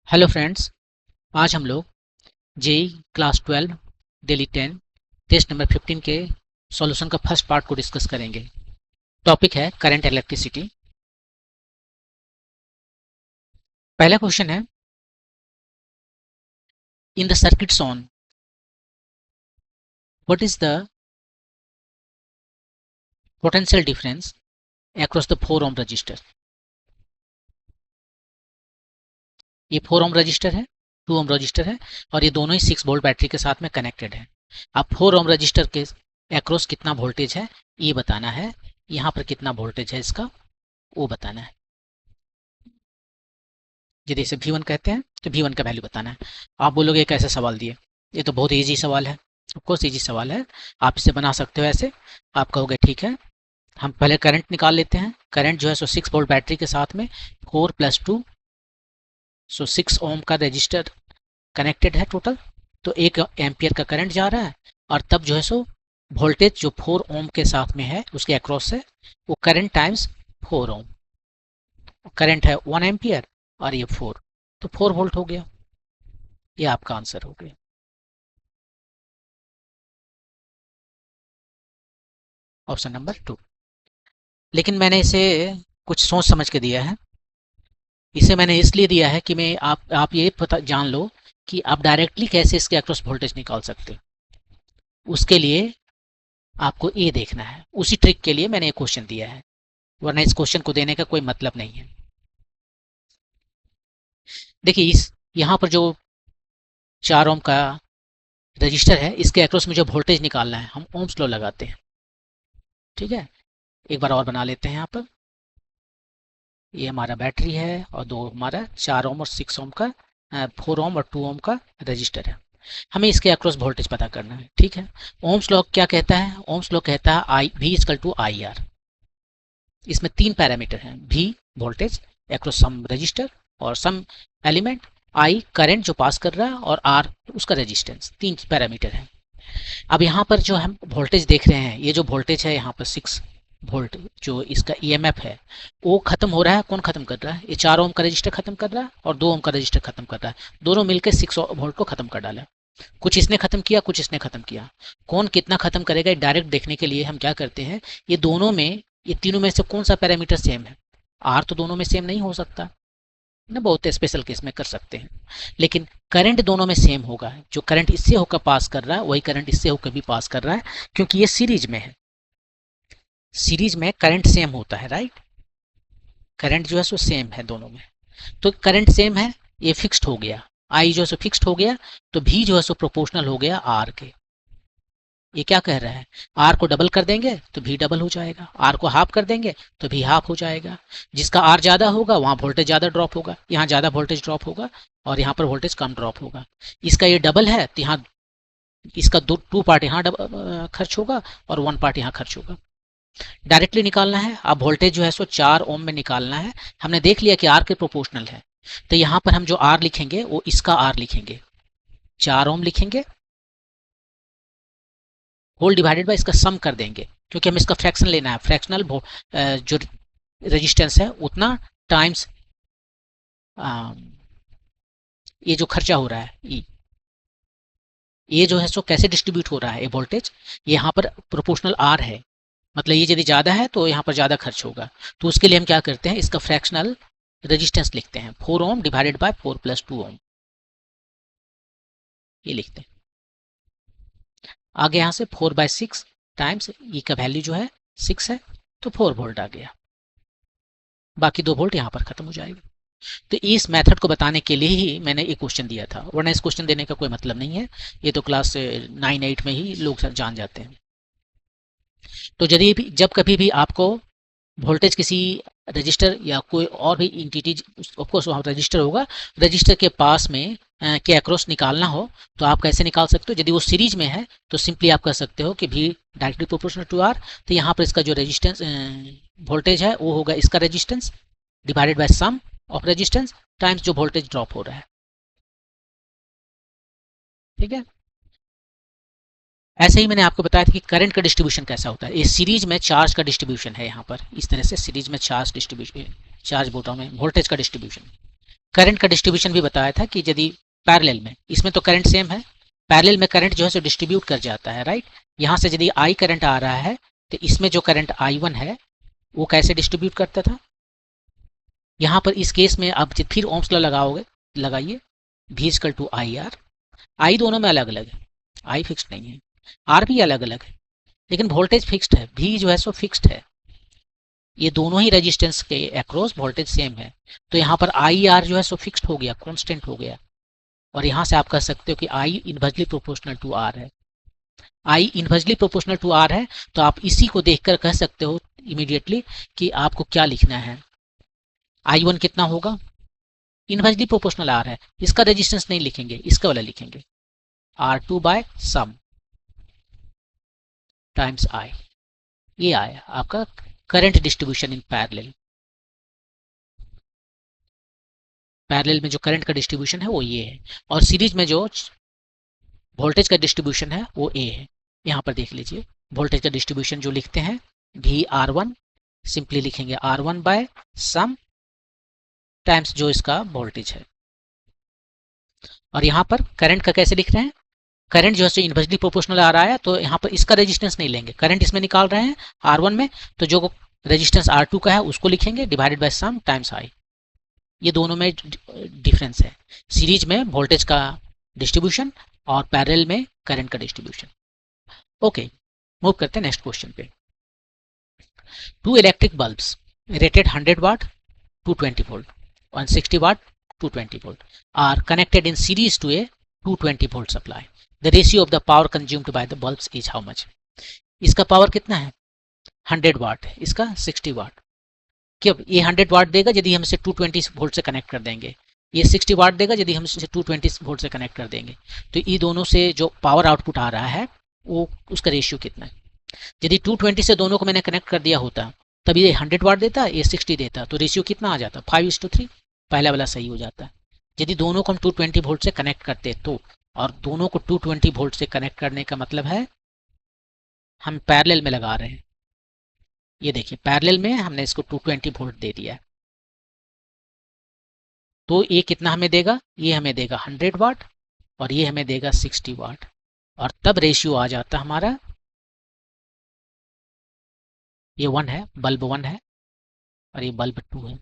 Hello friends, आज हम लोग JEE class 12 daily 10 test number 15 के सॉल्यूशन का फर्स्ट पार्ट को डिस्कस करेंगे। टॉपिक है करंट इलेक्ट्रिसिटी। पहला क्वेश्चन है, in the circuits on what is the potential difference across the 4 ohm resistor. ये 4 ओम रजिस्टर है, 2 ओम रजिस्टर है और ये दोनों ही 6 वोल्ट बैटरी के साथ में कनेक्टेड है। अब 4 ओम रजिस्टर के अक्रॉस कितना वोल्टेज है ये बताना है, यहाँ पर कितना वोल्टेज है इसका वो बताना है। यदि इसे V1 कहते हैं तो V1 का वैल्यू बताना है। आप बोलोगे कैसे सवाल दिए, ये तो बहुत इजी सवाल है। ऑफकोर्स इजी सवाल है, आप इसे बना सकते हो ऐसे। आप कहोगे ठीक है, हम पहले करंट निकाल लेते हैं। करंट जो है सो 6 वोल्ट बैटरी के साथ में 4 + 2 सो 6 ओम का रजिस्टर कनेक्टेड है टोटल, तो 1 एम्पियर का करंट जा रहा है। और तब जो है सो वोल्टेज जो 4 ओम के साथ में है उसके अक्रॉस है वो करंट टाइम्स 4 ओम। करंट है 1 एम्पियर और ये 4, तो 4 वोल्ट हो गया। ये आपका आंसर हो गया। Option number 2। लेकिन मैंने इसे कुछ सोच समझ के दिया है। इसे मैंने इसलिए दिया है कि मैं आप ये पता जान लो कि आप डायरेक्टली कैसे इसके अक्रॉस वोल्टेज निकाल सकते हो। उसके लिए आपको ये देखना है, उसी ट्रिक के लिए मैंने ये क्वेश्चन दिया है, वरना इस क्वेश्चन को देने का कोई मतलब नहीं है। देखिए इस यहाँ पर जो 4 ओम का रजिस्टर है इसके अक्रॉस मुझे वोल्टेज निकालना है। हम ओम्स लॉ लगाते हैं, ठीक है। एक बार और बना लेते हैं। यहाँ पर ये हमारा बैटरी है और दो हमारा 4 ओम और 6 ओम का 4 ओम और 2 ओम का रजिस्टर है। हमें इसके अक्रॉस वोल्टेज पता करना है, ठीक है। ओम्स लॉ क्या कहता है? ओम्स लॉ कहता है आई V = IR। इसमें 3 पैरामीटर हैं, V voltage across some resistor और सम एलिमेंट, I करंट जो पास कर रहा है और R उसका रेजिस्टेंस। 3 पैरामीटर हैं। अब यहाँ पर जो हम वोल्टेज देख रहे हैं, ये जो वोल्टेज है यहाँ पर 6 वोल्ट जो इसका EMF है वो खत्म हो रहा है। कौन खत्म कर रहा है? ये 4 ओम का रजिस्टर खत्म कर रहा है और 2 ओम का रजिस्टर खत्म कर रहा है। दोनों मिलकर 6 वोल्ट को खत्म कर डाला। कुछ इसने खत्म किया, कुछ इसने खत्म किया। कौन कितना खत्म करेगा डायरेक्ट देखने के लिए हम क्या करते हैं, ये दोनों में, ये तीनों में से कौन सा पैरामीटर सेम है? आर तो दोनों में सेम नहीं हो सकता ना, बहुत स्पेशल केस में कर सकते हैं। लेकिन करंट दोनों में सेम होगा। जो करंट इससे होकर पास कर रहा है वही करंट इससे होकर भी पास कर रहा है, क्योंकि ये सीरीज में है। सीरीज में करंट सेम होता है, राइट। करंट जो है सो सेम है दोनों में, तो करंट सेम है, ये फिक्स्ड हो गया। आई जो है सो फिक्स्ड हो गया, तो भी जो है सो प्रोपोर्शनल हो गया आर के। ये क्या कह रहा है? आर को डबल कर देंगे तो भी डबल हो जाएगा, आर को हाफ कर देंगे तो भी हाफ हो जाएगा। जिसका आर ज्यादा होगा वहां वोल्टेज ज्यादा ड्रॉप होगा, यहाँ ज्यादा वोल्टेज ड्रॉप होगा और यहाँ पर वोल्टेज कम ड्रॉप होगा। इसका ये डबल है तो यहाँ इसका 2 पार्ट यहाँ खर्च होगा और 1 पार्ट यहाँ खर्च होगा। डायरेक्टली निकालना है। अब वोल्टेज जो है सो 4 ओम में निकालना है। हमने देख लिया कि आर के प्रोपोर्शनल है, तो यहाँ पर हम जो आर लिखेंगे वो इसका आर लिखेंगे, 4 ओम लिखेंगे, होल डिवाइडेड बाय इसका सम कर देंगे, क्योंकि हमें इसका फ्रैक्शन लेना है। फ्रैक्शनल जो रेजिस्टेंस है उतना टाइम्स ये जो खर्चा हो रहा है, ये जो है सो कैसे डिस्ट्रीब्यूट हो रहा है ये वोल्टेज, यहाँ पर प्रोपोर्शनल आर है, मतलब ये यदि ज्यादा है तो यहाँ पर ज्यादा खर्च होगा। तो उसके लिए हम क्या करते हैं, इसका फ्रैक्शनल रेजिस्टेंस लिखते हैं, 4 ओम डिवाइडेड बाय 4 + 2 ओम, ये लिखते हैं। आगे यहाँ से 4/6 टाइम्स ई का वैल्यू जो है 6 है, तो 4 वोल्ट आ गया। बाकी 2 वोल्ट यहाँ पर खत्म हो जाएगा। तो इस मेथड को बताने के लिए ही मैंने एक क्वेश्चन दिया था, वरना इस क्वेश्चन देने का कोई मतलब नहीं है। ये तो क्लास 9-8 में ही लोग जान जाते हैं। तो यदि भी जब कभी भी आपको वोल्टेज किसी रजिस्टर या कोई और भी इंटिटी, ऑफकोर्स वहाँ रजिस्टर होगा, रजिस्टर के पास में के अक्रॉस निकालना हो तो आप कैसे निकाल सकते हो? यदि वो सीरीज में है तो सिंपली आप कह सकते हो कि भी डायरेक्टली प्रोपोर्शनल टू आर। तो यहाँ पर इसका जो रेजिस्टेंस वोल्टेज है वो होगा इसका resistance divided by sum of resistance times जो वोल्टेज ड्रॉप हो रहा है, ठीक है। ऐसे ही मैंने आपको बताया था कि करंट का डिस्ट्रीब्यूशन कैसा होता है। ये सीरीज में चार्ज का डिस्ट्रीब्यूशन है, यहाँ पर इस तरह से सीरीज में चार्ज डिस्ट्रीब्यूशन, चार्ज बोटा में वोल्टेज का डिस्ट्रीब्यूशन। करंट का डिस्ट्रीब्यूशन भी बताया था कि यदि पैरेलल में, इसमें तो करंट सेम है, पैरेलल में करंट जो है सो डिस्ट्रीब्यूट कर जाता है, राइट। यहाँ से यदि आई करंट आ रहा है तो इसमें जो करंट I1 है वो कैसे डिस्ट्रीब्यूट करता था। यहाँ पर इस केस में आप फिर ओम्स लॉ लगाओगे, लगाइए, V equal to I R. I दोनों में अलग अलग है, आई फिक्स्ड नहीं है, आर भी अलग अलग है, लेकिन वोल्टेज फिक्स्ड है, V जो है सो फिक्स्ड है। ये दोनों ही रेजिस्टेंस के अक्रॉस वोल्टेज सेम है, तो यहाँ पर आई आर जो है सो फिक्स्ड हो गया, कांस्टेंट हो गया। और यहाँ से आप कह सकते हो कि I inversely proportional to R है। I inversely proportional to R है, तो आप इसी को देखकर कह सकते हो इमीडिएटली कि आपको क्या लिखना है। I1 कितना होगा, इनवर्सली प्रोपोर्शनल आर है, इसका रेजिस्टेंस नहीं लिखेंगे, इसका वाला लिखेंगे, R2 bye sum times I। ये आया आपका current distribution in parallel. Parallel में जो करंट का डिस्ट्रीब्यूशन है वो ये है, और सीरीज में जो वोल्टेज का डिस्ट्रीब्यूशन है वो ए है। यहाँ पर देख लीजिए, वोल्टेज का डिस्ट्रीब्यूशन जो लिखते हैं VR1, सिंपली लिखेंगे R1 बाय सम टाइम्स जो इसका वोल्टेज है। और यहाँ पर करंट का कैसे लिख रहे हैं, करंट जो है इनवर्सली प्रोपोर्शनल आ रहा है, तो यहाँ पर इसका रेजिस्टेंस नहीं लेंगे, करंट इसमें निकाल रहे हैं R1 में, तो जो रेजिस्टेंस R2 का है उसको लिखेंगे divided by sum times I। ये दोनों में डिफरेंस है, सीरीज में वोल्टेज का डिस्ट्रीब्यूशन और पैरेलल में करंट का डिस्ट्रीब्यूशन। ओके, मूव करते हैं नेक्स्ट क्वेश्चन पे। Two electric bulbs rated 100 watt 220 volt and 60 watt 220 volt are connected in series to a 220 volt supply. The ratio of the power consumed by the bulbs is how much? इसका power कितना है, 100 वाट है, इसका 60 वाट। क्यों, ये 100 वाट देगा यदि हम इसे 220 वोल्ट से कनेक्ट कर देंगे, ये 60 वाट देगा यदि हम इसे 220 वोल्ट से कनेक्ट कर देंगे। तो ये दोनों से जो पावर आउटपुट आ रहा है वो उसका रेशियो कितना है। यदि 220 से दोनों को मैंने कनेक्ट कर दिया होता तब ये 100 वाट देता, ये 60 देता, तो रेशियो कितना आ जाता, 5:3, पहला वाला सही हो जाता है। यदि दोनों को हम 220 वोल्ट से कनेक्ट करते तो, और दोनों को 220 वोल्ट से कनेक्ट करने का मतलब है हम पैरेलल में लगा रहे हैं। ये देखिए पैरेलल में हमने इसको 220 वोल्ट दे दिया है, तो ये कितना हमें देगा, ये हमें देगा 100 वाट और ये हमें देगा 60 वाट, और तब रेशियो आ जाता हमारा, ये 1 है, बल्ब 1 है और ये बल्ब 2 है,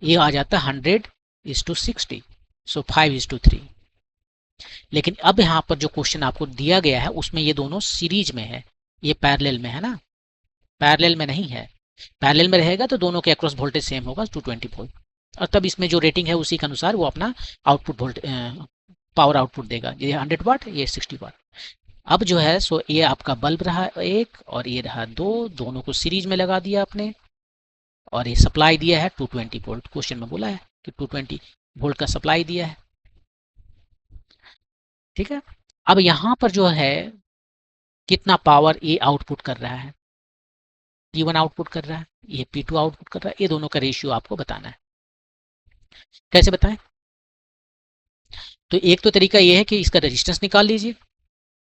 ये आ जाता 100:60, सो 5:3। लेकिन अब यहाँ पर जो क्वेश्चन आपको दिया गया है उसमें ये दोनों सीरीज में है, ये पैरेलल में है ना, पैरेलल में नहीं है। पैरेलल में रहेगा तो दोनों के अक्रॉस वोल्टेज सेम होगा 220 वोल्ट, और तब इसमें जो रेटिंग है उसी के अनुसार वो अपना आउटपुट वोल्ट पावर आउटपुट देगा, ये 100 वाट, ये 60 वाट। अब जो है सो ये आपका बल्ब रहा एक और ये रहा दो, दोनों को सीरीज में लगा दिया आपने, और ये सप्लाई दिया है 220 वोल्ट, क्वेश्चन में बोला है कि 220 वोल्ट का सप्लाई दिया है, ठीक है। अब यहाँ पर जो है कितना पावर ये आउटपुट कर रहा है, P1 आउटपुट कर रहा है, ये P2 आउटपुट कर रहा है, ये दोनों का रेशियो आपको बताना है। कैसे बताएं, तो एक तो तरीका ये है कि इसका रेजिस्टेंस निकाल लीजिए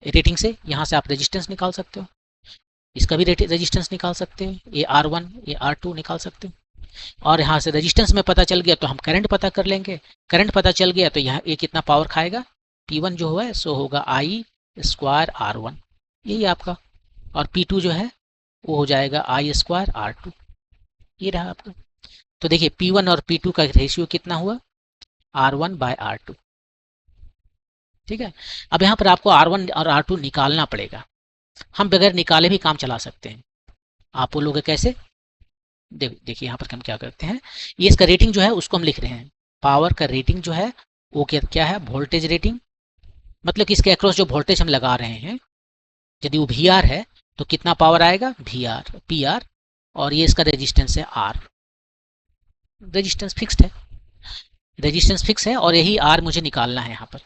रेटिंग से, यहाँ से आप रेजिस्टेंस निकाल सकते हो, इसका भी रेजिस्टेंस निकाल सकते हैं, ये R1 ये R2 निकाल सकते हो, और यहाँ से रेजिस्टेंस में पता चल गया तो हम करंट पता कर लेंगे, करंट पता चल गया तो यहाँ ये कितना पावर खाएगा, P1 जो है सो होगा I² R1, यही आपका, और P2 जो है वो हो जाएगा I² R2, ये रहा आपका। तो देखिए P1 और P2 का रेशियो कितना हुआ, R1/R2, ठीक है। अब यहाँ पर आपको R1 और R2 निकालना पड़ेगा, हम बगैर निकाले भी काम चला सकते हैं। आप बोलोगे कैसे, देखिए यहाँ पर हम क्या करते हैं, ये इसका रेटिंग जो है उसको हम लिख रहे हैं, पावर का रेटिंग जो है वो क्या है, वोल्टेज रेटिंग, मतलब कि इसके अक्रॉस जो वोल्टेज हम लगा रहे हैं यदि वो VR है तो कितना पावर आएगा, PR, और ये इसका रेजिस्टेंस है R, रेजिस्टेंस फिक्स्ड है, रेजिस्टेंस फिक्स है, और यही R मुझे निकालना है यहाँ पर।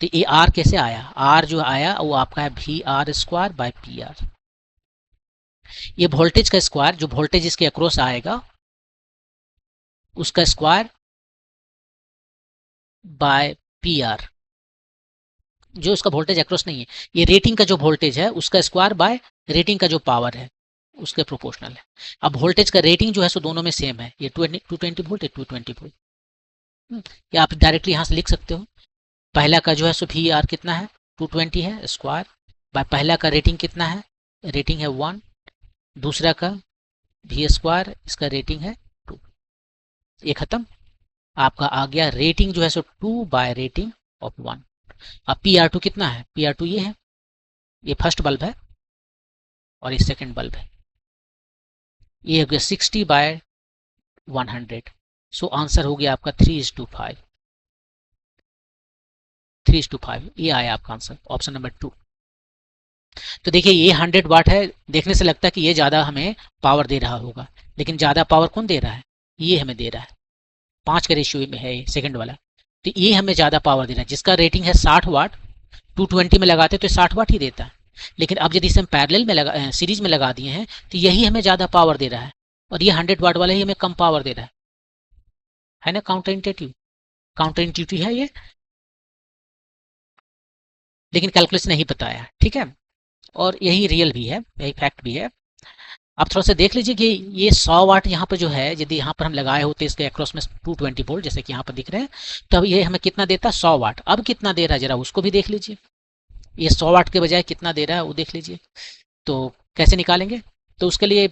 तो ये R कैसे आया, R जो आया वो आपका है VR²/PR, ये वोल्टेज का स्क्वायर, जो वोल्टेज इसके अक्रॉस आएगा उसका स्क्वायर बाय PR, जो उसका वोल्टेज अक्रॉस नहीं है, ये रेटिंग का जो वोल्टेज है उसका स्क्वायर बाय रेटिंग का जो पावर है उसके प्रोपोर्शनल है। अब वोल्टेज का रेटिंग जो है सो दोनों में सेम है, ये 220 वोल्ट, ये 220 वोल्ट, या आप डायरेक्टली यहाँ से लिख सकते हो। पहला का जो है सो वी आर कितना है 220 है स्क्वायर बाय पहला का रेटिंग कितना है, रेटिंग है 1, दूसरा का वी स्क्वायर इसका रेटिंग है 2। ये खत्म। आपका आ गया रेटिंग जो है सो 2 बाय रेटिंग ऑफ 1। अब पी आर टू कितना है, पी आर टू ये है, ये फर्स्ट बल्ब है और ये सेकंड बल्ब है। ये हो गया 60 बाय 100। सो आंसर हो गया आपका 3:5। 3:5 ये आया आपका आंसर, ऑप्शन नंबर 2। तो देखिए ये 100 वाट है, देखने से लगता है कि ये ज़्यादा हमें पावर दे रहा होगा, लेकिन ज़्यादा पावर कौन दे रहा है, ये हमें दे रहा है। 5 के रेशियो में है ये सेकंड वाला, तो ये हमें ज़्यादा पावर दे रहा है। जिसका रेटिंग है 60 वाट 220 में लगाते तो 60 वाट ही देता है, लेकिन अब यदि इसे हम पैरेलल में लगा सीरीज में लगा दिए हैं तो यही हमें ज़्यादा पावर दे रहा है, और ये 100 वाट वाला ही हमें कम पावर दे रहा है ना। काउंटर इंटेटिव, काउंटर इंट्यूटिव है ये, लेकिन कैलकुलेशन नहीं बताया, ठीक है। और यही रियल भी है, यही फैक्ट भी है। आप थोड़ा सा देख लीजिए कि ये 100 वाट यहाँ पर जो है, यदि यहाँ पर हम लगाए होते इसके अक्रॉस में 220 वोल्ट जैसे कि यहाँ पर दिख रहे हैं, तो अब ये हमें कितना देता है 100 वाट। अब कितना दे रहा है जरा उसको भी देख लीजिए, ये 100 वाट के बजाय कितना दे रहा है वो देख लीजिए। तो कैसे निकालेंगे, तो उसके लिए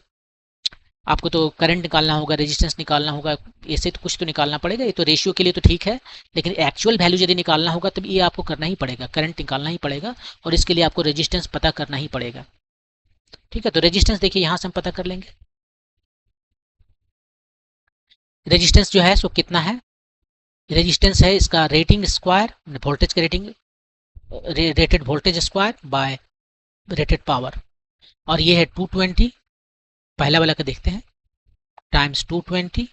आपको तो करंट निकालना होगा, रेजिस्टेंस निकालना होगा, ऐसे तो कुछ तो निकालना पड़ेगा। ये तो रेशियो के लिए तो ठीक है, लेकिन एक्चुअल वैल्यू यदि निकालना होगा तब ये आपको करना ही पड़ेगा, करंट निकालना ही पड़ेगा, और इसके लिए आपको रेजिस्टेंस पता करना ही पड़ेगा। ठीक है, तो रेजिस्टेंस देखिए यहाँ से हम पता कर लेंगे। रेजिस्टेंस जो है सो कितना है, रेजिस्टेंस है इसका रेटिंग स्क्वायर, वोल्टेज का rating, rated voltage square by rated power, और ये है 220, पहला वाला का देखते हैं, टाइम्स 220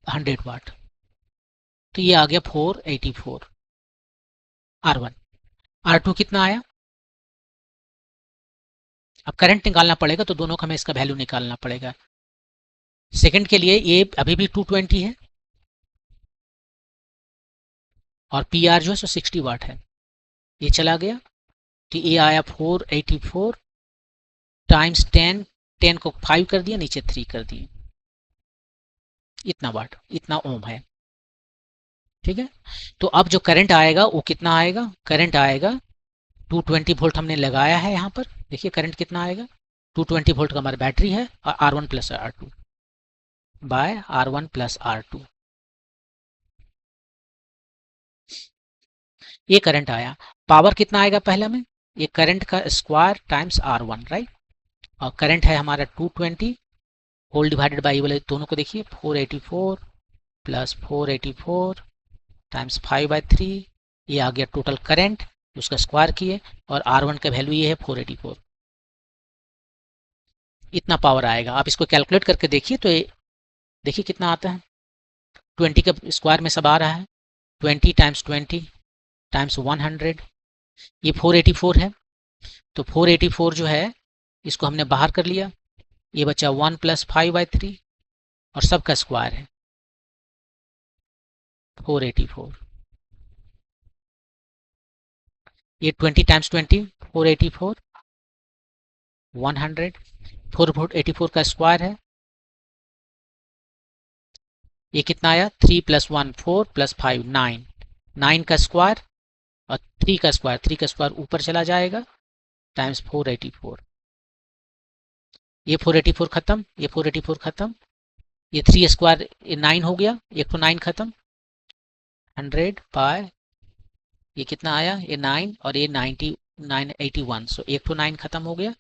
100 वाट, तो ये आ गया 484 R1। R2 कितना आया, अब करंट निकालना पड़ेगा तो दोनों का हमें इसका वैल्यू निकालना पड़ेगा। सेकंड के लिए ये अभी भी 220 है और पी आर जो है सो 60 वाट है, ये चला गया, तो ये आया 484 टाइम्स 10, 10 को 5 कर दिया, नीचे 3 कर दिए, इतना वाट, इतना ओम है। ठीक है, तो अब जो करंट आएगा वो कितना आएगा, करंट आएगा 220 वोल्ट हमने लगाया है यहाँ पर, देखिए करंट कितना आएगा, 220 वोल्ट का हमारा बैटरी है, और R1 plus R2 bye R1 plus R2, ये करंट आया। पावर कितना आएगा पहला में, ये करंट का स्क्वायर टाइम्स R1, राइट, और करंट है हमारा 220 होल डिवाइडेड बाई वाले दोनों को देखिए 484 प्लस 484 टाइम्स 5/3, ये आ गया टोटल करंट, उसका स्क्वायर किए, और R1 का वैल्यू ये है 484, इतना पावर आएगा। आप इसको कैलकुलेट करके देखिए तो देखिए कितना आता है, 20 का स्क्वायर में सब आ रहा है, 20 टाइम्स 20 टाइम्स 100, ये 484 है, तो 484 जो है इसको हमने बाहर कर लिया, ये बचा 1 प्लस 5/3 और सबका स्क्वायर है 484, ये 20 टाइम्स 20 484 100, 484 का स्क्वायर है, ये कितना आया 3 प्लस 1 4 प्लस 5 9, 9 का स्क्वायर और 3 का स्क्वायर, 3 का स्क्वायर ऊपर चला जाएगा टाइम्स 484, ये 484 खत्म, ये 484 खत्म, ये 3 स्क्वायर, ये 9 हो गया, एक तो 9 खत्म, 100 बाय ये कितना आया, ये 9 और ये 90 981, सो एक तो 9 खत्म हो गया,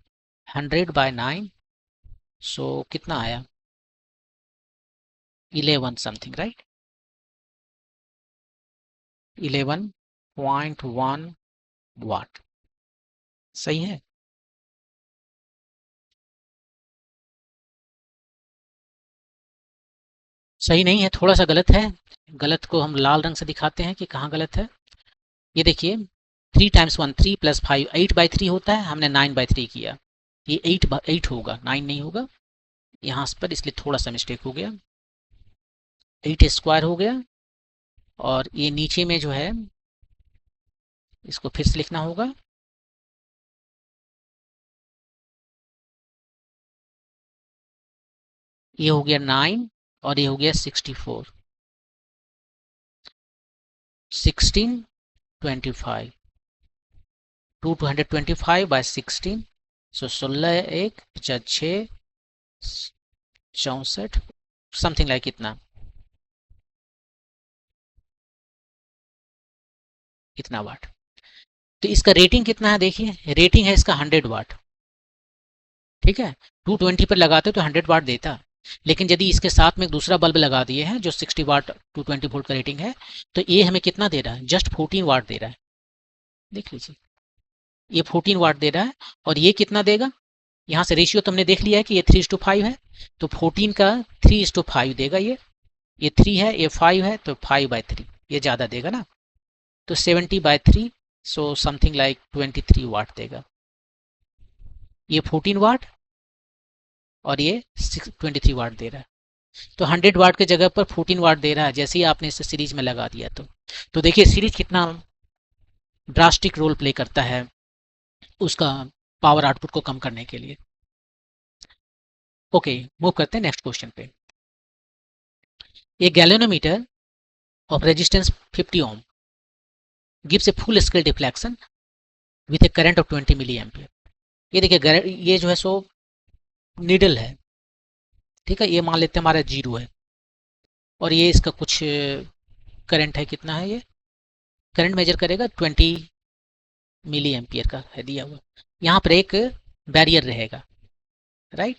100 बाय 9, सो कितना आया 11 समथिंग, राइट, 11.1 वाट, सही है। सही नहीं है, थोड़ा सा गलत है, गलत को हम लाल रंग से दिखाते हैं कि कहाँ गलत है। ये देखिए 3 टाइम्स 1 3 प्लस 5 8/3 होता है, हमने 9/3 किया, ये 8 होगा, 9 नहीं होगा यहाँ पर, इसलिए थोड़ा सा मिस्टेक हो गया, 8 स्क्वायर हो गया, और ये नीचे में जो है इसको फिर से लिखना होगा, ये हो गया 9 और ये हो गया 64, 1625, 225 बाय 16, सो 16 एक 56 64 समथिंग लाइक इतना वाट। तो इसका रेटिंग कितना है, देखिए रेटिंग है इसका 100 वाट। ठीक है, 220 पर लगाते तो 100 वाट देता, लेकिन यदि इसके साथ में एक दूसरा बल्ब लगा दिए हैं जो 60 वाट 220 वोल्ट का रेटिंग है, तो ये हमें कितना दे रहा है, जस्ट 14 वाट दे रहा है। देख लीजिए, ये 14 वाट दे रहा है। और ये कितना देगा, यहाँ से रेशियो तुमने देख लिया है कि ये 3:5 है, तो 14 का 3:5 देगा। ये 3 है, ये 5 है, तो 5/3 ये ज़्यादा देगा ना, तो 70/3, सो समथिंग लाइक 23 वाट देगा। ये 14 वाट और ये 23 वाट दे रहा है, तो 100 वाट के जगह पर 14 वाट दे रहा है, जैसे ही आपने इसे सीरीज में लगा दिया। तो देखिए सीरीज कितना ड्रास्टिक रोल प्ले करता है उसका पावर आउटपुट को कम करने के लिए। ओके, मूव करते हैं नेक्स्ट क्वेश्चन पे। A galvanometer of resistance 50 ohm gives a full scale deflection with a current of 20 milli ampere. ये देखिए, ये जो है सो नीडल है, ठीक है, ये मान लेते हैं हमारा 0 है, और ये इसका कुछ करंट है, कितना है ये करंट मेजर करेगा 20 मिली एम्पियर का है दिया हुआ। यहाँ पर एक बैरियर रहेगा, राइट।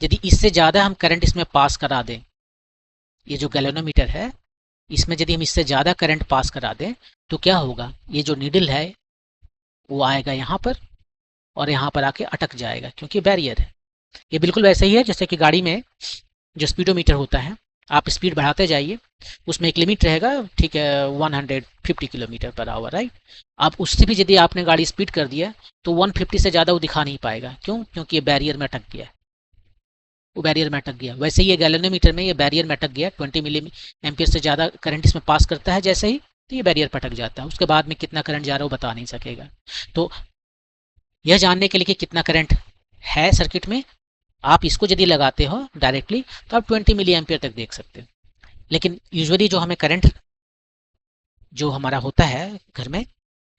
यदि इससे ज़्यादा हम करंट इसमें पास करा दें, ये जो गैल्वेनोमीटर है इसमें यदि हम इससे ज़्यादा करंट पास करा दें, तो क्या होगा, ये जो नीडल है वो आएगा यहाँ पर और यहाँ पर आके अटक जाएगा, क्योंकि बैरियर है। ये बिल्कुल वैसे ही है जैसे कि गाड़ी में जो स्पीडोमीटर होता है, आप स्पीड बढ़ाते जाइए, उसमें एक लिमिट रहेगा, ठीक है, 150 किलोमीटर पर आवर, राइट। अब उससे भी यदि आपने गाड़ी स्पीड कर दिया तो 150 से ज़्यादा वो दिखा नहीं पाएगा, क्यों, क्योंकि ये बैरियर में अटक गया, वो बैरियर में अटक गया। वैसे ही ये गैल्वेनोमीटर में ये बैरियर में अटक गया, 20 मिली एम्पियर से ज़्यादा करंट इसमें पास करता है जैसे ही, तो ये बैरियर पर अटक जाता है। उसके बाद में कितना करंट जा रहा है वो बता नहीं सकेगा। तो यह जानने के लिए कि कितना करंट है सर्किट में, आप इसको यदि लगाते हो डायरेक्टली तो आप 20 मिली एम्पियर तक देख सकते हो। लेकिन यूजुअली जो हमें करंट जो हमारा होता है घर में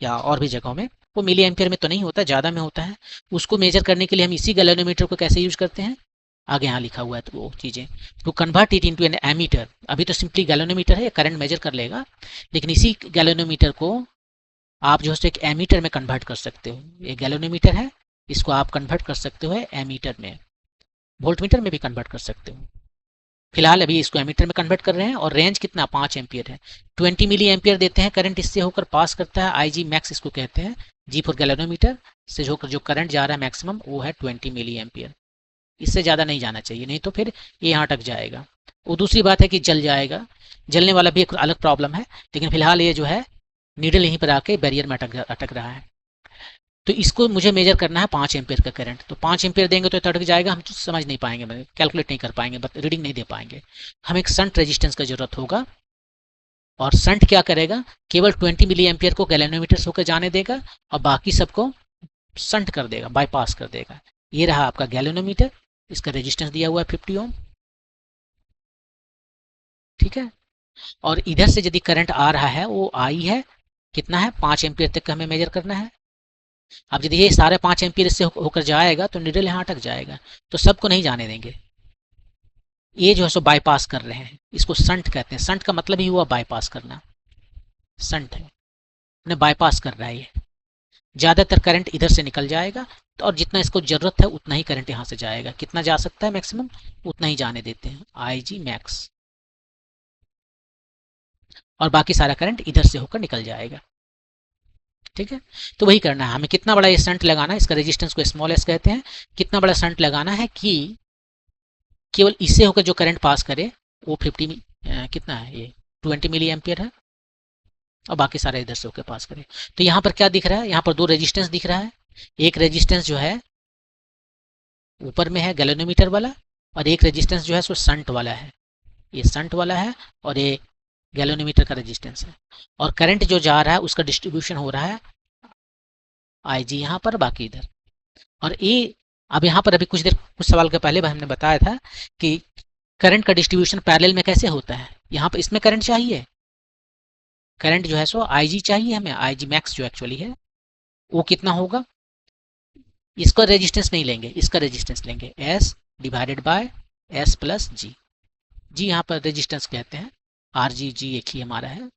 या और भी जगहों में, वो मिली एम्पियर में तो नहीं होता, ज़्यादा में होता है। उसको मेजर करने के लिए हम इसी गैल्वेनोमीटर को कैसे यूज करते हैं, आगे यहाँ लिखा हुआ है, तो वो चीज़ें to convert it into an ammeter. अभी तो सिंपली गैल्वेनोमीटर है, करंट मेजर कर लेगा, लेकिन इसी गैल्वेनोमीटर को आप जो है एक एमीटर में कन्वर्ट कर सकते हो। ये गैल्वेनोमीटर है, इसको आप कन्वर्ट कर सकते हो एमीटर में, वोल्टमीटर में भी कन्वर्ट कर सकते हो। फिलहाल अभी इसको एमीटर में कन्वर्ट कर रहे हैं, और रेंज कितना 5 एम्पियर है, 20 मिली एम्पियर देते हैं करंट, इससे होकर पास करता है, IG मैक्स इसको कहते हैं, G फॉर गैल्वेनोमीटर से होकर जो करंट जा रहा है मैक्सिमम वो है 20 मिली एम्पियर। इससे ज़्यादा नहीं जाना चाहिए, नहीं तो फिर ये यहाँ अटक जाएगा। वो दूसरी बात है कि जल जाएगा, जलने वाला भी एक अलग प्रॉब्लम है, लेकिन फिलहाल ये जो है नीडल यहीं पर आके बैरियर में अटक रहा है। तो इसको मुझे मेजर करना है 5 एम्पियर का करंट, तो 5 एम्पियर देंगे तो अटक जाएगा, हम समझ नहीं पाएंगे, कैलकुलेट नहीं कर पाएंगे, रीडिंग नहीं दे पाएंगे। हमें एक शंट रेजिस्टेंस का जरूरत होगा, और शंट क्या करेगा, केवल 20 मिली एम्पियर को गैल्वेनोमीटर से होकर जाने देगा और बाकी सबको शंट कर देगा, बाईपास कर देगा। ये रहा आपका गैल्वेनोमीटर, इसका रेजिस्टेंस दिया हुआ है 50 ओम, ठीक है। और इधर से यदि करंट आ रहा है वो आई है, कितना है 5 एम्पियर तक का हमें मेजर करना है। अब यदि ये सारे 5 एम्पियर इससे होकर जाएगा तो नीडल यहाँ अटक जाएगा, तो सबको नहीं जाने देंगे। ये जो है सो बाईपास कर रहे हैं, इसको शंट कहते हैं। शंट का मतलब ही हुआ बाईपास करना, शंट है, उन्हें बाईपास कर रहा है। ये ज़्यादातर करंट इधर से निकल जाएगा, तो और जितना इसको जरूरत है उतना ही करंट यहाँ से जाएगा, कितना जा सकता है मैक्सिमम उतना ही जाने देते हैं, IG मैक्स, और बाकी सारा करंट इधर से होकर निकल जाएगा, ठीक है। तो वही करना है हमें, कितना बड़ा ये शंट लगाना है, इसका रेजिस्टेंस को स्मॉल एस कहते हैं, कितना बड़ा शंट लगाना है कि केवल इससे होकर जो करंट पास करे वो 50 कितना है, ये 20 मिली एम्पियर है, और बाकी सारे इधर से होकर पास करे। तो यहाँ पर क्या दिख रहा है, यहाँ पर 2 रेजिस्टेंस दिख रहा है। एक रेजिस्टेंस जो है ऊपर में है गैल्वेनोमीटर वाला, और एक रेजिस्टेंस जो है सो शंट वाला है, ये शंट वाला है, और ये गैल्वेनोमीटर का रेजिस्टेंस है। और करंट जो जा रहा है उसका डिस्ट्रीब्यूशन हो रहा है IG यहाँ पर, बाकी इधर। और ये अब यहाँ पर अभी कुछ सवाल के पहले हमने बताया था कि करंट का डिस्ट्रीब्यूशन पैरेलल में कैसे होता है। यहाँ पर इसमें करंट चाहिए, करंट जो है सो IG चाहिए हमें, IG मैक्स जो एक्चुअली है वो कितना होगा, इसका रेजिस्टेंस नहीं लेंगे, इसका रेजिस्टेंस लेंगे S divided by S plus G. G यहाँ पर रेजिस्टेंस कहते हैं, RG एक ही हमारा है,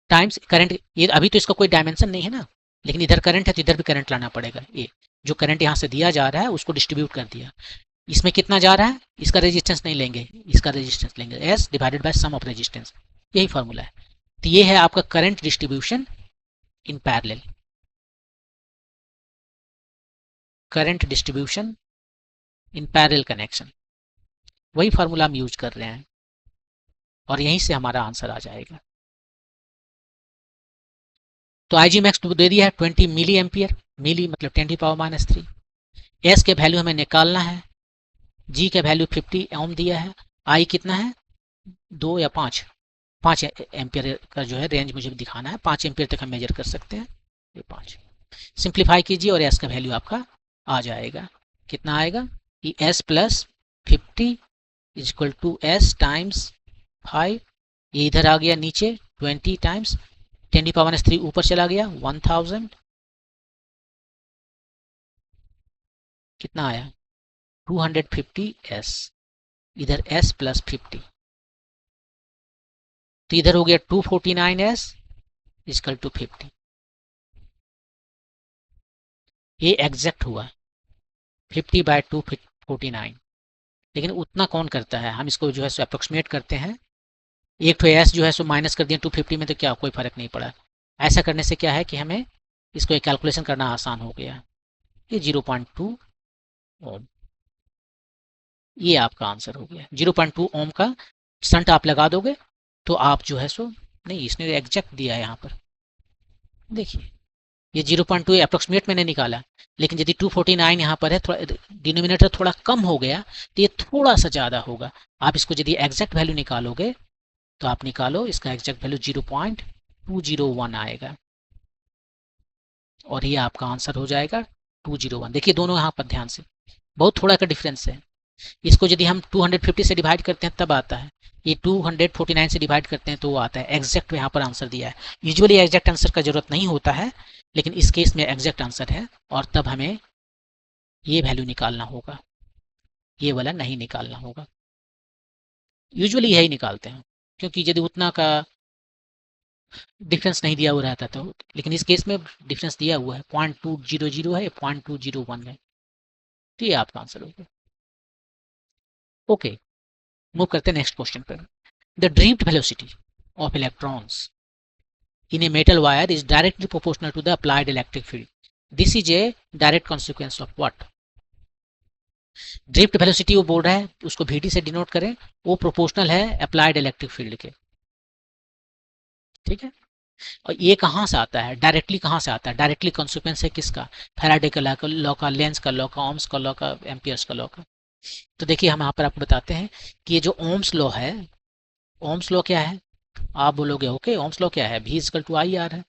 टाइम्स करंट। ये अभी तो इसका कोई डायमेंशन नहीं है ना, लेकिन इधर करंट है तो इधर भी करंट लाना पड़ेगा। ये जो करंट यहाँ से दिया जा रहा है उसको डिस्ट्रीब्यूट कर दिया, इसमें कितना जा रहा है, इसका रेजिस्टेंस नहीं लेंगे, इसका रेजिस्टेंस लेंगे, S divided by sum of resistance, यही फॉर्मूला है। तो ये है आपका current distribution in parallel, current distribution in parallel connection, वही फार्मूला हम यूज कर रहे हैं और यहीं से हमारा आंसर आ जाएगा। तो IG मैक्स दे दिया है 20 मिली एम्पियर, मिली मतलब 10⁻³ एस के वैल्यू हमें निकालना है, जी के वैल्यू 50 ओम दिया है, आई कितना है 2 या 5 एम्पियर का जो है रेंज मुझे दिखाना है, 5 एम्पियर तक हम मेजर कर सकते हैं, ये 5 सिंप्लीफाई कीजिए और एस का वैल्यू आपका आ जाएगा, कितना आएगा, ये S plus 50 is equal to S times 5, ये इधर आ गया नीचे 20 टाइम्स 10⁻³ ऊपर चला गया 1000, कितना आया 250 एस, इधर s प्लस 50, तो इधर हो गया 249 एस इजकल टू 50, ये एग्जैक्ट हुआ 50/249, लेकिन उतना कौन करता है, हम इसको जो है सो अप्रोक्सीमेट करते हैं, एक तो एस जो है सो माइनस कर दिया 250 में तो क्या कोई फर्क नहीं पड़ा, ऐसा करने से क्या है कि हमें इसको एक कैलकुलेशन करना आसान हो गया, ये 0.2 ओम, ये आपका आंसर हो गया। 0.2 ओम का शंट आप लगा दोगे तो आप जो है सो, नहीं इसने एग्जैक्ट दिया है यहाँ पर, देखिए ये 0.2 अप्रोक्सीमेट मैंने निकाला, लेकिन यदि 249 यहाँ पर है, थोड़ा डिनोमिनेटर थोड़ा कम हो गया तो ये थोड़ा सा ज़्यादा होगा, आप इसको यदि एग्जैक्ट वैल्यू निकालोगे तो आप निकालो, इसका एग्जैक्ट वैल्यू 0.201 आएगा और ये आपका आंसर हो जाएगा 201। देखिए दोनों यहाँ पर ध्यान से बहुत थोड़ा का डिफरेंस है, इसको यदि हम 250 से डिवाइड करते हैं तब आता है, ये 249 से डिवाइड करते हैं तो वो आता है, एग्जैक्ट यहाँ पर आंसर दिया है। यूजुअली एग्जैक्ट आंसर का जरूरत नहीं होता है, लेकिन इस केस में एग्जैक्ट आंसर है और तब हमें ये वैल्यू निकालना होगा, ये वाला नहीं निकालना होगा, यूजुअली यही निकालते हैं क्योंकि यदि उतना का डिफरेंस नहीं दिया हुआ रहता तो, लेकिन इस केस में डिफरेंस दिया हुआ है, 0.200 है, 0.201 है, तो ये आपका आंसर होगा। ओके, मूव करते हैं नेक्स्ट क्वेश्चन पर। The drift velocity of electrons in a metal wire is directly proportional to the applied electric field. This is a direct consequence of what? Drift velocity वो बोल रहा है, उसको VD से denote करें, वो प्रोपोर्शनल है अप्लाइड इलेक्ट्रिक फील्ड के, ठीक है। और ये कहाँ से आता है, डायरेक्टली कहाँ से आता है, डायरेक्टली कॉन्सिक्वेंस है किसका, फैराडे का लॉ का, लेंस का लॉ का, ओम्स का लॉ का, एम्पियर्स का लॉ का। तो देखिए हम यहाँ पर आपको बताते हैं कि ये जो ओम्स लॉ है, ओम्स लॉ क्या है, आप बोलोगे ओके ओम्स लॉ क्या है, V इक्वल टू IR है,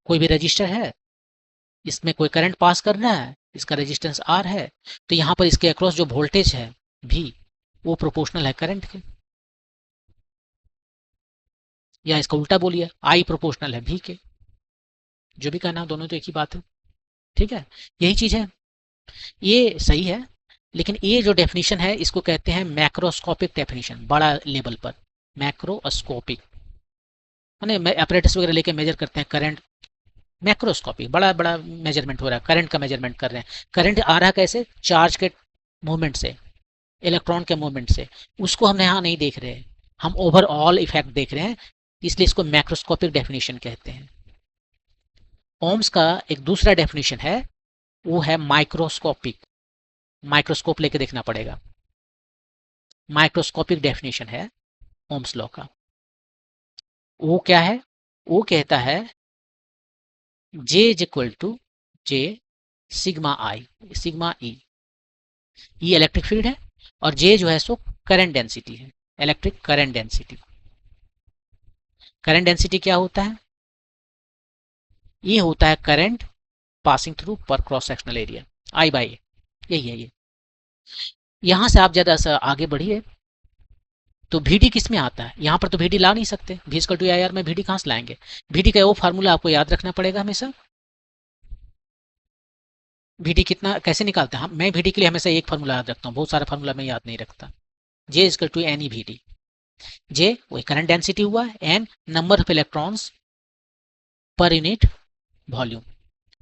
कोई भी रजिस्टर है, इसमें कोई करंट पास कर रहा है, इसका रेजिस्टेंस R है, तो यहाँ पर इसके अक्रॉस जो वोल्टेज है V, वो प्रोपोर्शनल है करंट के, या इसका उल्टा बोलिए I प्रोपोर्शनल है V के, जो भी कहना दोनों तो एक ही बात है, ठीक है, यही चीज है, ये सही है। लेकिन ये जो डेफिनेशन है इसको कहते हैं मैक्रोस्कोपिक डेफिनेशन, बड़ा लेवल पर, मैक्रोस्कोपिक माने अपरेटस वगैरह लेके मेजर करते हैं करंट, मैक्रोस्कोपिक बड़ा बड़ा मेजरमेंट हो रहा है, करंट का मेजरमेंट कर रहे हैं, करंट आ रहा है कैसे, चार्ज के मूवमेंट से, इलेक्ट्रॉन के मूवमेंट से, उसको हम यहाँ नहीं देख रहे हैं, हम ओवरऑल इफेक्ट देख रहे हैं, इसलिए इसको मैक्रोस्कोपिक डेफिनेशन कहते हैं। ओम्स का एक दूसरा डेफिनेशन है, वो है माइक्रोस्कोपिक, माइक्रोस्कोप लेके देखना पड़ेगा, माइक्रोस्कोपिक डेफिनेशन है ओम्स लॉ का, वो क्या है, वो कहता है J is equal to J sigma I, sigma E, ये इलेक्ट्रिक फील्ड है और J जो है सो करंट डेंसिटी है, electric current density. Current density क्या होता है, ये होता है current passing through per cross sectional area, I by A, यही है ये। यहां से आप ज्यादा सा आगे बढ़िए, तो VD किस में आता है? यहाँ पर तो VD ला नहीं सकते, V इक्वल टू IR में VD कहाँ से लाएंगे? VD का वो फार्मूला आपको याद रखना पड़ेगा हमेशा। VD कितना कैसे निकालते हैं? मैं VD के लिए हमेशा एक फार्मूला याद रखता हूँ, बहुत सारा फार्मूला मैं याद नहीं रखता। J equal to n e VD। J वही करंट डेंसिटी हुआ, n number of electrons per unit volume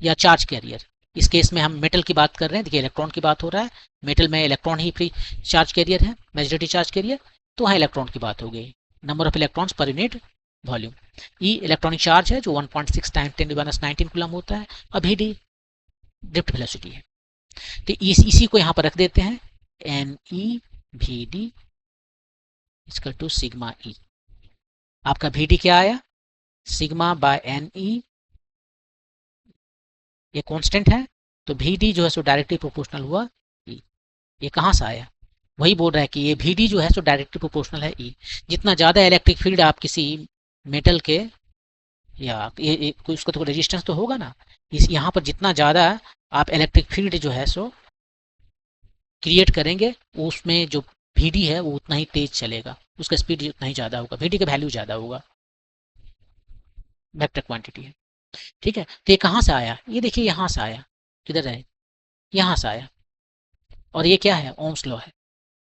या चार्ज कैरियर। इस केस में हम मेटल की बात कर रहे हैं, देखिए इलेक्ट्रॉन की बात हो रहा है, मेटल में इलेक्ट्रॉन ही फ्री चार्ज कैरियर है, मेजॉरिटी चार्ज कैरियर, तो वहाँ इलेक्ट्रॉन की बात हो गई। Number of electrons per unit volume. E electronic charge है जो 1.6 टाइम 10⁻19 कूलम होता है। अब डी ड्रिफ्ट वेलोसिटी है, तो इसी को यहाँ पर रख देते हैं, n e v d equal to sigma E. आपका वी डी क्या आया? सिग्मा बाय एन ई, ये कांस्टेंट है, तो वी डी जो है सो डायरेक्टली प्रोपोर्शनल हुआ ई। ये कहाँ से आया? वही बोल रहा है कि ये वी डी जो है सो डायरेक्टली प्रोपोर्शनल है ई। जितना ज़्यादा इलेक्ट्रिक फील्ड आप किसी मेटल के या ये कोई उसका तो रेजिस्टेंस तो होगा ना, इस यहाँ पर जितना ज़्यादा आप इलेक्ट्रिक फील्ड जो है सो क्रिएट करेंगे, उसमें जो वी डी है वो उतना ही तेज चलेगा, उसका स्पीड उतना ही ज़्यादा होगा, वी डी का वैल्यू ज़्यादा होगा, वेक्टर क्वांटिटी है। ठीक है, तो ये कहाँ से आया? ये देखिए यहाँ से आया, किधर है? यहाँ से आया, और ये क्या है? ओम्स लॉ है।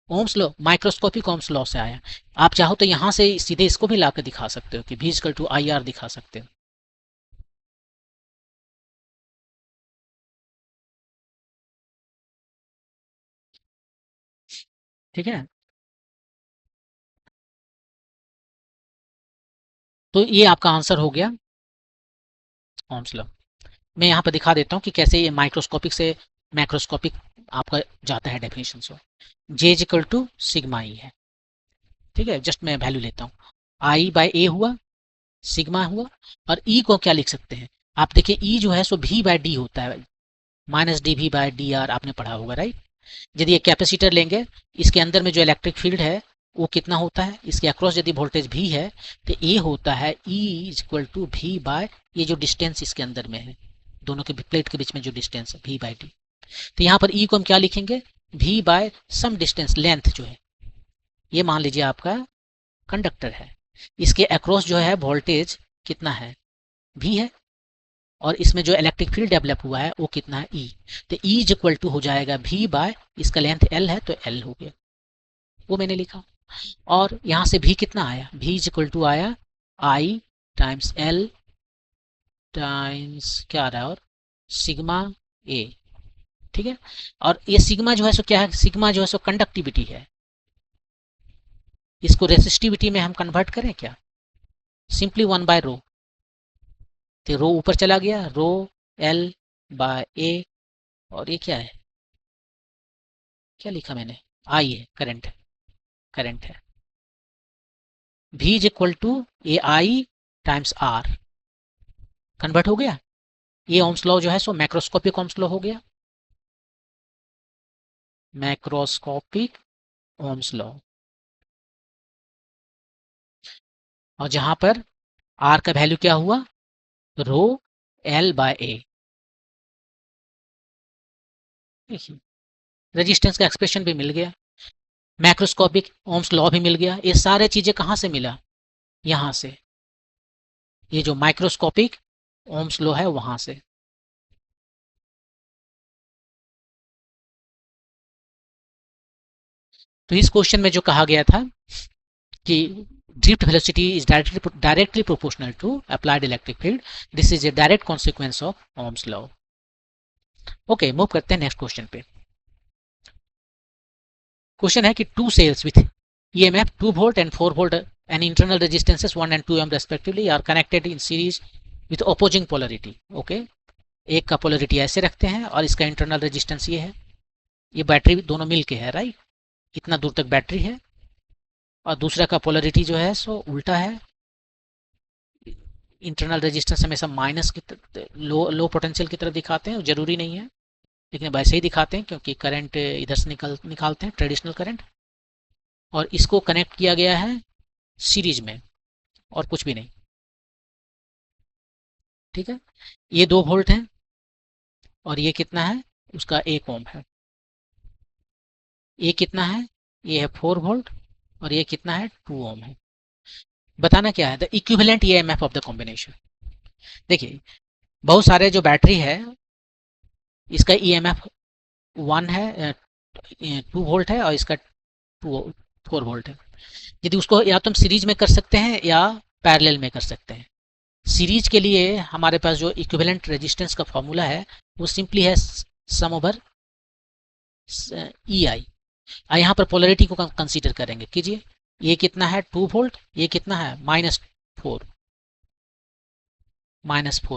Ohm's law microscopic Ohm's law से आया। आप चाहो तो यहाँ से सीधे इसको भी लाकर दिखा सकते हो कि V इक्वल टू IR दिखा सकते हो। ठीक है, तो ये आपका आंसर हो गया ओम्स लॉ। मैं यहाँ पर दिखा देता हूँ कि कैसे ये माइक्रोस्कोपिक से मैक्रोस्कोपिक आपका जाता है डेफिनेशन से। J equal to sigma E है। ठीक है, जस्ट मैं वैल्यू लेता हूँ, I बाय A हुआ, सिग्मा हुआ, और E को क्या लिख सकते हैं? आप देखिए E जो है सो V बाय डी होता है, minus d V by d R, आपने पढ़ा होगा राइट। यदि ये कैपेसिटर लेंगे, इसके अंदर में जो इलेक्ट्रिक फील्ड है वो कितना होता है? इसके अक्रॉस यदि वोल्टेज V है तो ये होता है E equal to V by ये जो डिस्टेंस इसके अंदर में है, दोनों के प्लेट के बीच में जो डिस्टेंस है V बाय डी। तो यहाँ पर E को हम क्या लिखेंगे? V by some distance, length जो है, ये मान लीजिए आपका कंडक्टर है, इसके अक्रॉस जो है वोल्टेज कितना है? V है, और इसमें जो इलेक्ट्रिक फील्ड डेवलप हुआ है वो कितना है? E। तो E इक्वल टू हो जाएगा V बाय, इसका लेंथ L है तो L हो गया, वो मैंने लिखा। और यहाँ से V कितना आया? V इक्वल टू आया I टाइम्स L टाइम्स क्या आ रहा है, और सिग्मा A। ठीक है, और ये सिग्मा जो है सो क्या है? सिग्मा जो है सो कंडक्टिविटी है, इसको रेसिस्टिविटी में हम कन्वर्ट करें क्या? सिंपली 1 बाय रो, तो रो ऊपर चला गया, रो L बाय A, और ये क्या है? क्या लिखा मैंने? I है, करंट है, करंट है। V is equal to a I times R, convert हो गया। ये ओम्स लॉ जो है सो मैक्रोस्कोपिक ओम्स लॉ हो गया, मैक्रोस्कोपिक ओम्स लॉ। और जहां पर आर का वैल्यू क्या हुआ? रो L बाय A। देखिए रेजिस्टेंस का एक्सप्रेशन भी मिल गया, मैक्रोस्कोपिक ओम्स लॉ भी मिल गया। ये सारे चीजें कहाँ से मिला? यहाँ से, ये जो माइक्रोस्कोपिक ओम्स लॉ है वहां से। तो इस क्वेश्चन में जो कहा गया था कि drift velocity is directly proportional to applied electric field, this is a direct consequence of Ohm's law। Okay, move करते हैं नेक्स्ट क्वेश्चन पे। क्वेश्चन है कि two cells with EMF 2 volt and 4 volt and internal resistances 1 and 2 ohm respectively are connected in series with opposing polarity। Okay, एक का polarity ऐसे रखते हैं और इसका इंटरनल रेजिस्टेंस ये है, ये बैटरी दोनों मिल के है राइट, इतना दूर तक बैटरी है, और दूसरा का पोलरिटी जो है सो उल्टा है, इंटरनल रेजिस्टेंस हमेशा माइनस की लो पोटेंशियल की तरफ दिखाते हैं, जरूरी नहीं है लेकिन वैसे ही दिखाते हैं क्योंकि करंट इधर से निकालते हैं ट्रेडिशनल करंट। और इसको कनेक्ट किया गया है सीरीज में, और कुछ भी नहीं। ठीक है, ये 2 वोल्ट है और ये कितना है? उसका 1 ओम है। ये कितना है? ये है 4 वोल्ट और ये कितना है 2 ओम है। बताना क्या है the equivalent EMF of the combination. देखिए बहुत सारे जो बैटरी है इसका ईएमएफ 1 है, 2 वोल्ट है और इसका 4 वोल्ट है। यदि उसको या तो हम सीरीज में कर सकते हैं या पैरेलल में कर सकते हैं। सीरीज के लिए हमारे पास जो इक्विवेलेंट रेजिस्टेंस का फॉर्मूला है वो सिंपली है सम ओवर ई आई। यहाँ पर पोलरिटी को कंसीडर करेंगे, कीजिए ये कितना है 2 वोल्ट, ये कितना है -4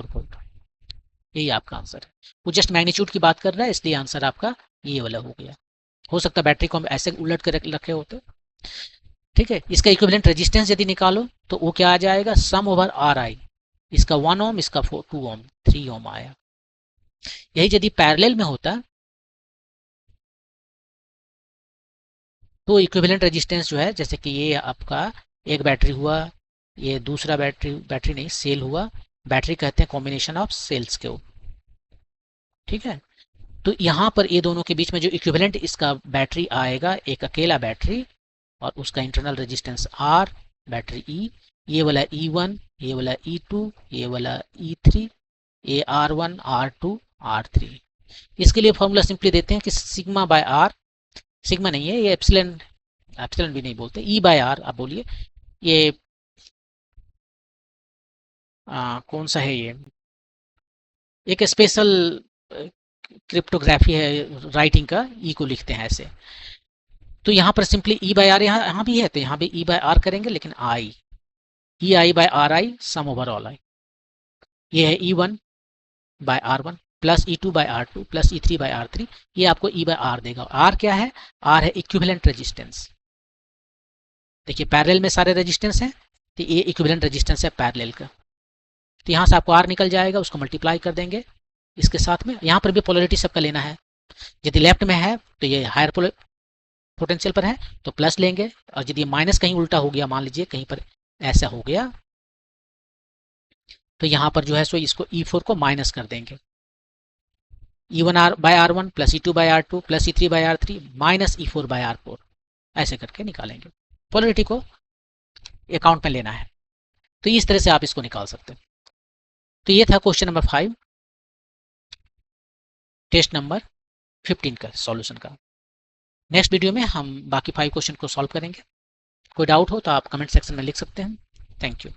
वोल्ट। यही आपका आंसर है। वो जस्ट मैग्नीट्यूड की बात कर रहा है इसलिए आंसर आपका ये वाला हो गया। हो सकता है बैटरी को हम ऐसे उलट कर रखे होते। ठीक है, इसका इक्विवेलेंट रेजिस्टेंस यदि निकालो तो वो क्या आ जाएगा सम ओवर आर आई। इसका 1 ओम, इसका 2 ओम, 3 ओम आया। यही यदि पैरेलल में होता तो इक्विवेलेंट रेजिस्टेंस जो है, जैसे कि ये आपका एक बैटरी हुआ, ये दूसरा बैटरी नहीं सेल हुआ। बैटरी कहते हैं कॉम्बिनेशन ऑफ सेल्स के। ठीक है, तो यहाँ पर ये दोनों के बीच में जो इक्विवेलेंट इसका बैटरी आएगा, एक अकेला बैटरी और उसका इंटरनल रेजिस्टेंस आर, बैटरी ई, ये वाला E1, ये वाला E2, ये वाला E3, ये R1, R2, R3। इसके लिए फॉर्मूला सिंपली देते हैं कि सिग्मा बाय आर, सिग्मा नहीं है ये एप्सिलन, एप्सिलन भी नहीं बोलते, ई बाय आर आप बोलिए। ये कौन सा है, ये एक स्पेशल क्रिप्टोग्राफी है राइटिंग का, ई को लिखते हैं ऐसे। तो यहाँ पर सिंपली ई बाय आर, यहाँ भी है तो यहाँ भी ई बाय आर करेंगे, लेकिन I E I by R I sum over all I. ये है E1 by R1 plus E2 by R2 plus E3 by R3। ये आपको E बाय आर देगा। आर क्या है? आर है इक्विवेलेंट रेजिस्टेंस। देखिए पैरेलल में सारे रेजिस्टेंस हैं तो ये इक्विवेलेंट रेजिस्टेंस है पैरेलल का। तो यहाँ से आपको आर निकल जाएगा, उसको मल्टीप्लाई कर देंगे इसके साथ में। यहाँ पर भी पोलरिटी सबका लेना है। यदि लेफ्ट में है तो ये हायर पोटेंशियल पर है तो प्लस लेंगे, और यदि माइनस कहीं उल्टा हो गया, मान लीजिए कहीं पर ऐसा हो गया, तो यहाँ पर जो है सो इसको E4 को माइनस कर देंगे। E1 by R1 plus E2 by R2 plus E3 by R3 minus E4 by R4, ऐसे करके निकालेंगे। पोलरिटी को अकाउंट में लेना है, तो इस तरह से आप इसको निकाल सकते हैं। तो ये था क्वेश्चन नंबर 5 टेस्ट नंबर 15 का सॉल्यूशन का। नेक्स्ट वीडियो में हम बाकी 5 क्वेश्चन को सॉल्व करेंगे। कोई डाउट हो तो आप कमेंट सेक्शन में लिख सकते हैं। Thank you.